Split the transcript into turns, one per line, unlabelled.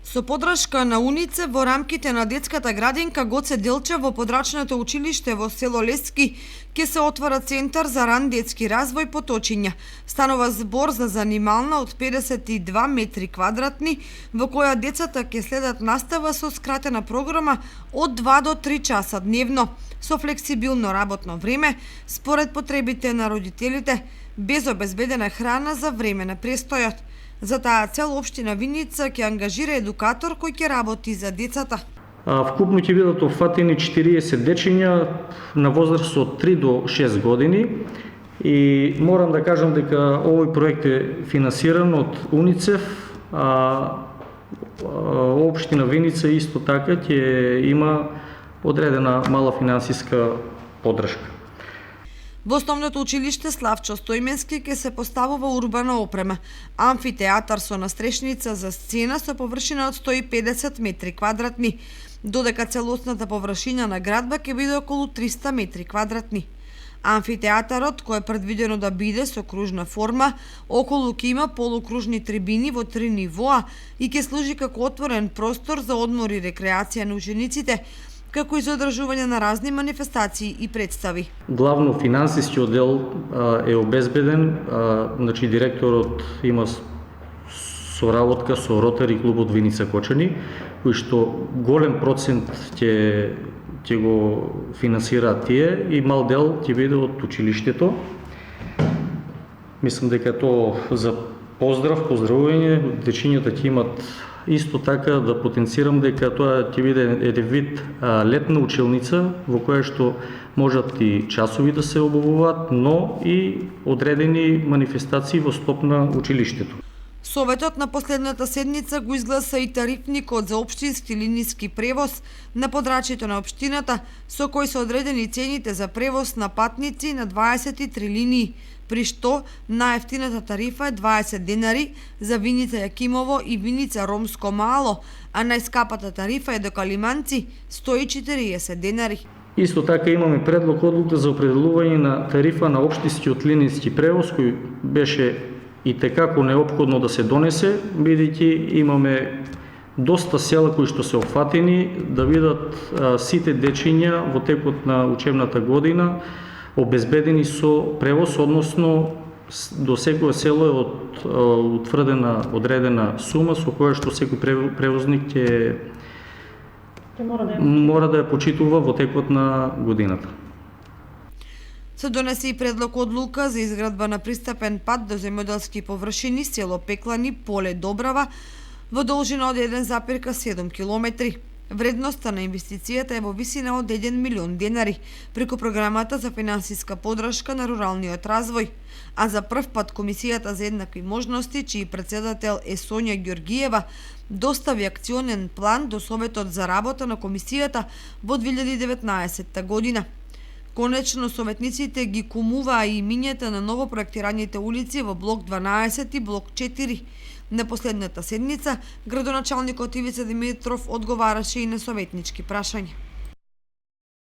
Со подршка на УНИЦЕ во рамките на детската градинка Гоце Делчев во подрачното училиште во село Лески ќе се отвора центар за ран детски развој Поточиња. Станува збор за занимална од 52 метри квадратни, во која децата ќе следат настава со скратена програма од 2 до 3 часа дневно, со флексибилно работно време, според потребите на родителите, без обезбедена храна за време на престојот. За таа цел општина Виница ќе ангажира едукатор кој ќе работи за децата.
Вкупно ќе бидат опфатени 40 дечиња на возраст од 3 до 6 години и морам да кажам дека овој проект е финансиран од УНИЦЕФ, општина Виница исто така ќе има одредена мала финансиска поддршка.
Во основното училиште Славчо Стојменски ќе се поставува урбана опрема, амфитеатар со настрешница за сцена со површина од 150 метри квадратни, додека целосната површина на градба ќе биде околу 300 метри квадратни. Амфитеатарот, кој е предвидено да биде со кружна форма, околу ќе има полукружни трибини во 3 нивоа и ќе служи како отворен простор за одмор и рекреација на учениците, како и за одржување на разни манифестации и представи.
Главно финансискиот дел е обезбеден, значи директорот има соработка со Ротари клубот Виница Кочани, кој што голем процент ќе го финансираат тие и мал дел ќе биде од училиштето. Мислам дека тоа за поздравување, дечињата ќе имат. Исто така да потенцирам дека тоа ќе биде еден вид летна училница во која што можат и часови да се обувуваат, но и одредени манифестации во склоп на училиштето.
Советот на последната седница го изгласа и тарифникот за општински линиски превоз на подрачјето на општината, со кој се одредени цените за превоз на патници на 23 линии, при што најефтината тарифа е 20 денари за Виница Јакимово и Виница Ромско Мало, а најскапата тарифа е до Калиманци 140 денари.
Исто така имаме предлог одлука за определување на тарифа на општинскиот линиски превоз, кој беше и текако неопходно да се донесе, бидејќи имаме доста села кои што се опфатени да видат сите дечиња во текот на учебната година обезбедени со превоз, односно до секое село е утврдена одредена сума со која што секој превозник ќе мора да ја почитува во текот на годината.
Се донесе и предлог одлука за изградба на пристапен пат до земјоделски површини село Пеклани, поле Добрава, во должина од 1,7 километри. Вредноста на инвестицијата е во висина од 1 милион денари преку програмата за финансиска поддршка на руралниот развој. А за прв пат Комисијата за еднакви можности, чиј председател е Сонја Ѓоргиева, достави акционен план до Советот за работа на Комисијата во 2019 година. Конечно, советниците ги кумуваа и имињата на новопроектираните улици во блок 12 и блок 4. На последната седница, градоначалникот Ивица Димитров одговараше и на советнички прашања.